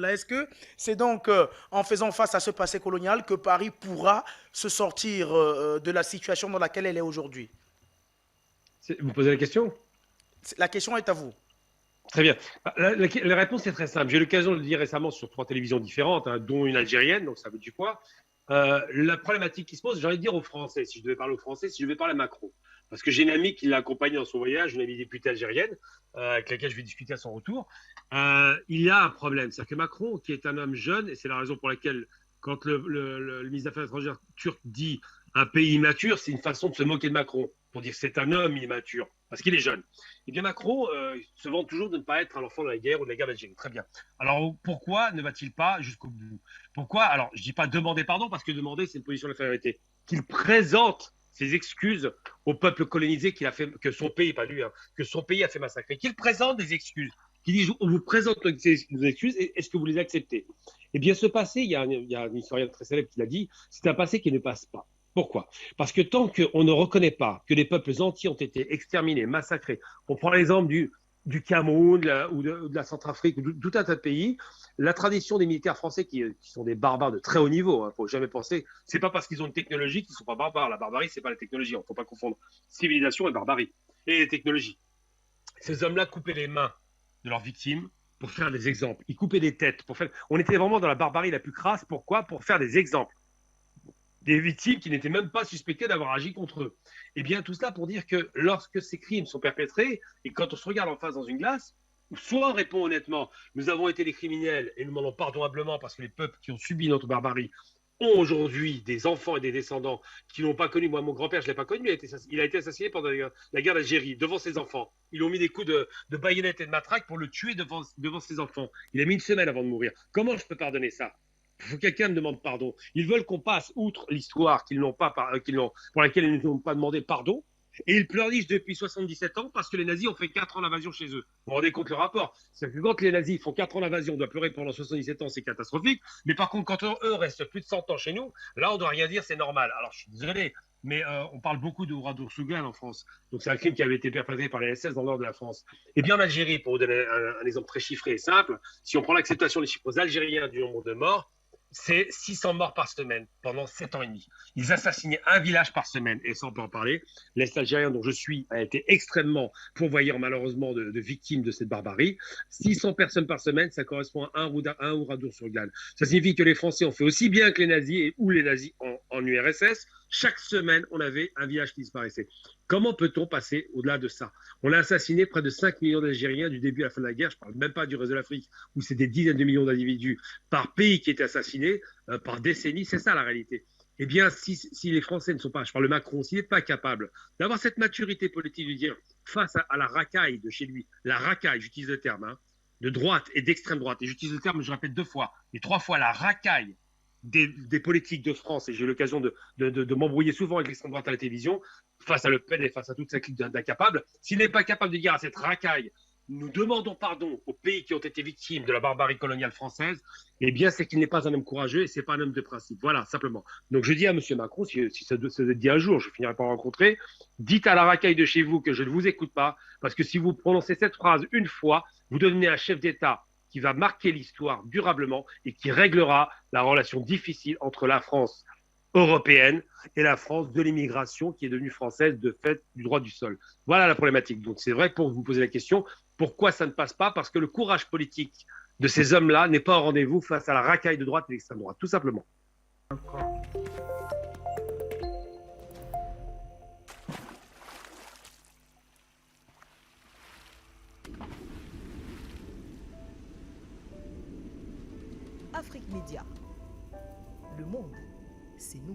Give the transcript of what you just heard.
Là, est-ce que c'est donc en faisant face à ce passé colonial que Paris pourra se sortir de la situation dans laquelle elle est aujourd'hui? Vous posez la question? La question est à vous. Très bien. La réponse est très simple. J'ai eu l'occasion de le dire récemment sur 3 télévisions différentes, hein, dont une algérienne, donc ça veut du quoi. La problématique qui se pose, j'ai envie de dire aux Français, si je devais parler aux Français, si je devais parler à Macron, parce que j'ai une amie qui l'a accompagné dans son voyage, une amie députée algérienne, avec laquelle je vais discuter à son retour. Il y a un problème, c'est-à-dire que Macron, qui est un homme jeune, et c'est la raison pour laquelle, quand le ministre des Affaires étrangères turc dit un pays immature, c'est une façon de se moquer de Macron, pour dire que c'est un homme immature, parce qu'il est jeune. Eh bien, Macron se vante toujours de ne pas être un enfant de la guerre ou de la guerre d'Algérie. Très bien. Alors, pourquoi ne va-t-il pas jusqu'au bout? Pourquoi? Alors, je ne dis pas demander pardon, parce que demander, c'est une position d'infériorité. Qu'il présente ses excuses au peuple colonisé qu'il a fait, que son pays, pas lui, hein, que son pays a fait massacrer. Qu'il présente des excuses. Qu'il dise, on vous présente nos excuses, et est-ce que vous les acceptez? Eh bien, ce passé, il y a un historien très célèbre qui l'a dit, c'est un passé qui ne passe pas. Pourquoi? Parce que tant qu'on ne reconnaît pas que les peuples entiers ont été exterminés, massacrés, on prend l'exemple du Cameroun ou de la Centrafrique, ou de tout un tas de pays, la tradition des militaires français qui sont des barbares de très haut niveau, il ne faut jamais penser, c'est pas parce qu'ils ont une technologie qu'ils ne sont pas barbares. La barbarie, c'est pas la technologie, il ne faut pas confondre civilisation et barbarie. Et les technologies. Ces hommes-là coupaient les mains de leurs victimes pour faire des exemples. Ils coupaient des têtes. On était vraiment dans la barbarie la plus crasse. Pourquoi? Pour faire des exemples des victimes qui n'étaient même pas suspectées d'avoir agi contre eux. Et bien tout cela pour dire que lorsque ces crimes sont perpétrés, et quand on se regarde en face dans une glace, soit on répond honnêtement, nous avons été les criminels et nous demandons pardon humblement parce que les peuples qui ont subi notre barbarie ont aujourd'hui des enfants et des descendants qui n'ont pas connu. Moi, mon grand-père, je ne l'ai pas connu, il a été assassiné pendant la guerre d'Algérie, devant ses enfants. Ils ont mis des coups de baïonnette et de matraque pour le tuer devant ses enfants. Il a mis une semaine avant de mourir. Comment je peux pardonner ça? Il faut que quelqu'un me demande pardon. Ils veulent qu'on passe outre l'histoire pour laquelle ils ne nous ont pas demandé pardon. Et ils pleurnichent depuis 77 ans parce que les nazis ont fait 4 ans d'invasion chez eux. Vous vous rendez compte le rapport? C'est que quand les nazis font 4 ans d'invasion, on doit pleurer pendant 77 ans, c'est catastrophique. Mais par contre, quand eux restent plus de 100 ans chez nous, là, on doit rien dire, c'est normal. Alors, je suis désolé, mais on parle beaucoup de Ouradour Sougan en France. Donc, c'est un crime qui avait été perpétré par les SS dans le nord de la France. Et bien en Algérie, pour vous donner un exemple très chiffré et simple, si on prend l'acceptation des chiffres algériens du nombre de morts, c'est 600 morts par semaine pendant 7 ans et demi. Ils assassinaient un village par semaine, et ça on peut en parler. L'Est algérien dont je suis a été extrêmement pourvoyeur malheureusement de victimes de cette barbarie. 600 personnes par semaine, ça correspond à un Ouradour-sur-Glane. Ça signifie que les Français ont fait aussi bien que les nazis ou les nazis en URSS. Chaque semaine, on avait un village qui disparaissait. Comment peut-on passer au-delà de ça? On a assassiné près de 5 millions d'Algériens du début à la fin de la guerre. Je ne parle même pas du reste de l'Afrique, où c'est des dizaines de millions d'individus par pays qui étaient assassinés, par décennie. C'est ça la réalité. Eh bien, si les Français ne sont pas, je parle de Macron, s'il n'est pas capable d'avoir cette maturité politique de dire face à la racaille de chez lui, la racaille, j'utilise le terme, hein, de droite et d'extrême droite, et j'utilise le terme, je répète 2 fois, et 3 fois, la racaille des politiques de France, et j'ai eu l'occasion de m'embrouiller souvent avec l'extrême droite à la télévision, face à Le Pen et face à toute sa clique d'incapables, s'il n'est pas capable de dire à cette racaille, nous demandons pardon aux pays qui ont été victimes de la barbarie coloniale française, eh bien, c'est qu'il n'est pas un homme courageux et c'est pas un homme de principe. Voilà, simplement. Donc, je dis à M. Macron, si ça se dit un jour, je finirai par rencontrer, dites à la racaille de chez vous que je ne vous écoute pas, parce que si vous prononcez cette phrase une fois, vous devenez un chef d'État qui va marquer l'histoire durablement et qui réglera la relation difficile entre la France européenne et la France de l'immigration qui est devenue française de fait du droit du sol. Voilà la problématique. Donc c'est vrai pour vous poser la question, pourquoi ça ne passe pas? Parce que le courage politique de ces hommes-là n'est pas au rendez-vous face à la racaille de droite et d'extrême droite, tout simplement. Afrique Média. Le monde, c'est nous.